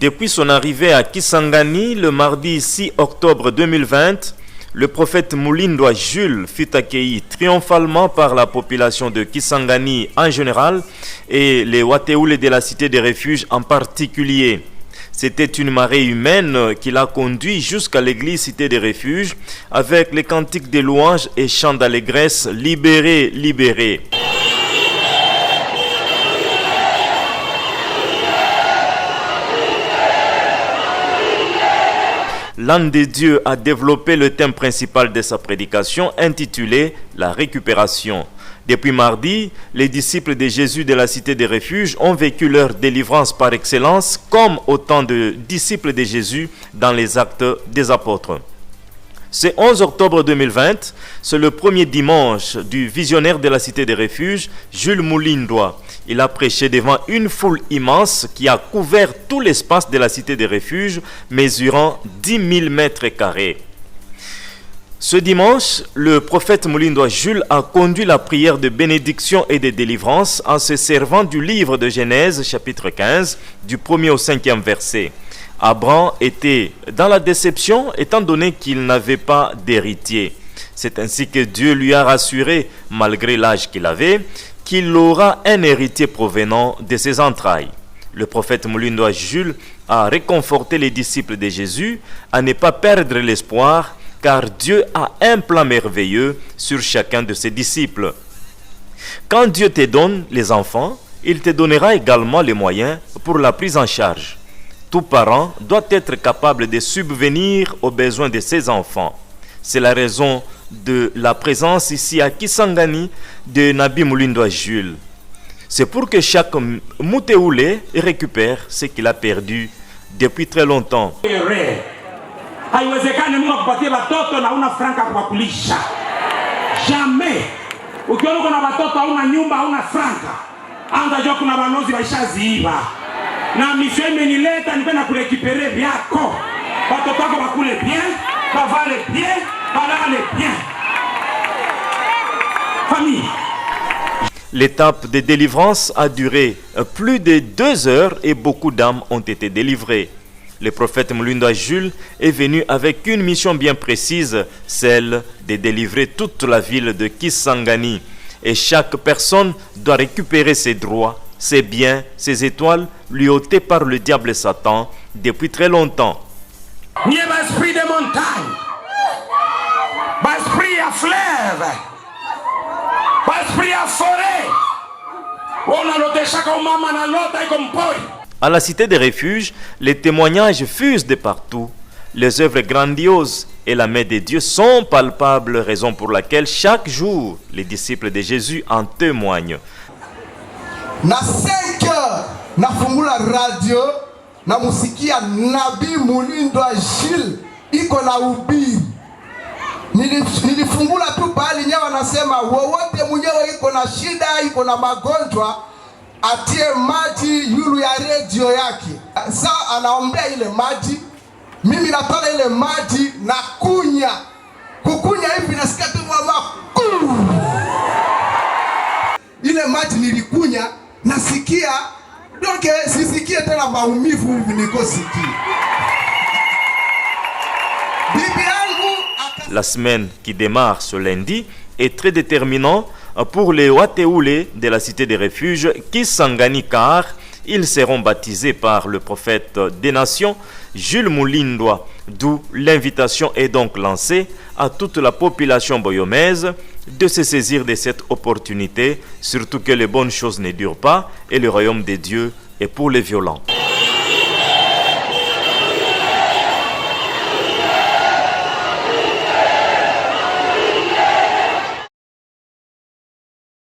Depuis son arrivée à Kisangani le mardi 6 octobre 2020, le prophète Mulindwa Jules fut accueilli triomphalement par la population de Kisangani en général et les Wateoulé de la cité des refuges en particulier. C'était une marée humaine qui l'a conduit jusqu'à l'église cité des refuges avec les cantiques de louanges et chants d'allégresse « Libérés, libérés ». L'âne de Dieu a développé le thème principal de sa prédication intitulé « La récupération ». Depuis mardi, les disciples de Jésus de la cité des refuges ont vécu leur délivrance par excellence comme autant de disciples de Jésus dans les actes des apôtres. Ce 11 octobre 2020, c'est le premier dimanche du visionnaire de la cité des refuges, Jules Mulindwa. Il a prêché devant une foule immense qui a couvert tout l'espace de la cité des refuges, mesurant 10 000 mètres carrés. Ce dimanche, le prophète Mulindwa Jules a conduit la prière de bénédiction et de délivrance en se servant du livre de Genèse, chapitre 15, du 1er au 5e verset. Abraham était dans la déception étant donné qu'il n'avait pas d'héritier. C'est ainsi que Dieu lui a rassuré, malgré l'âge qu'il avait, qu'il aura un héritier provenant de ses entrailles. Le prophète Mulindwa Jules a réconforté les disciples de Jésus à ne pas perdre l'espoir, car Dieu a un plan merveilleux sur chacun de ses disciples. Quand Dieu te donne les enfants, il te donnera également les moyens pour la prise en charge. Tout parent doit être capable de subvenir aux besoins de ses enfants. C'est la raison de la présence ici à Kisangani de Nabi Mulindwa Jules. C'est pour que chaque Muteoulé récupère ce qu'il a perdu depuis très longtemps. Haiwezekani Mungu akupatie watoto na una franka kwa kulisha. Jamais. Ukiona kuna watoto hauna nyumba, hauna franka, anza jua kuna wanozi waishaziiba. Na misio imenileta nipenda kurekipere vyako. Watoto wako wakule bien, bavale bien, balale bien. Famille. L'étape de délivrance a duré plus de 2 heures et beaucoup d'âmes ont été délivrées. Le prophète Mulindwa Jules est venu avec une mission bien précise, celle de délivrer toute la ville de Kisangani. Et chaque personne doit récupérer ses droits, ses biens, ses étoiles, lui ôtés par le diable Satan depuis très longtemps. N'y a pas esprit de montagne, pas esprit à fleuve, pas esprit à forêt. On a noté chaque maman na lota et comme poi. À la cité des refuges, les témoignages fusent de partout. Les œuvres grandioses et la main de Dieu sont palpables, raison pour laquelle chaque jour, les disciples de Jésus en témoignent. Na 5 heures, na fungula radio, na musikia Nabii Mulindwa Jules iko na ubiri. Nilifungula tu pale nyawa nasema wowote mwenyewe iko na shida, iko na magonjwa, atie maji yulu ya redio yake. Saa anaombea ile maji, mimi nataka ile maji na kukunya hivi nasikia tu mama. Ile maji nilikunya nasikia donc sisikie tena maumivu hivi nikosikia. Bibi yangu La semaine qui démarre ce lundi est très déterminante pour les Wateoulé de la cité des refuges Kisangani, car ils seront baptisés par le prophète des nations Jules Mulindwa, d'où l'invitation est donc lancée à toute la population boyomaise de se saisir de cette opportunité, surtout que les bonnes choses ne durent pas et le royaume de Dieu est pour les violents.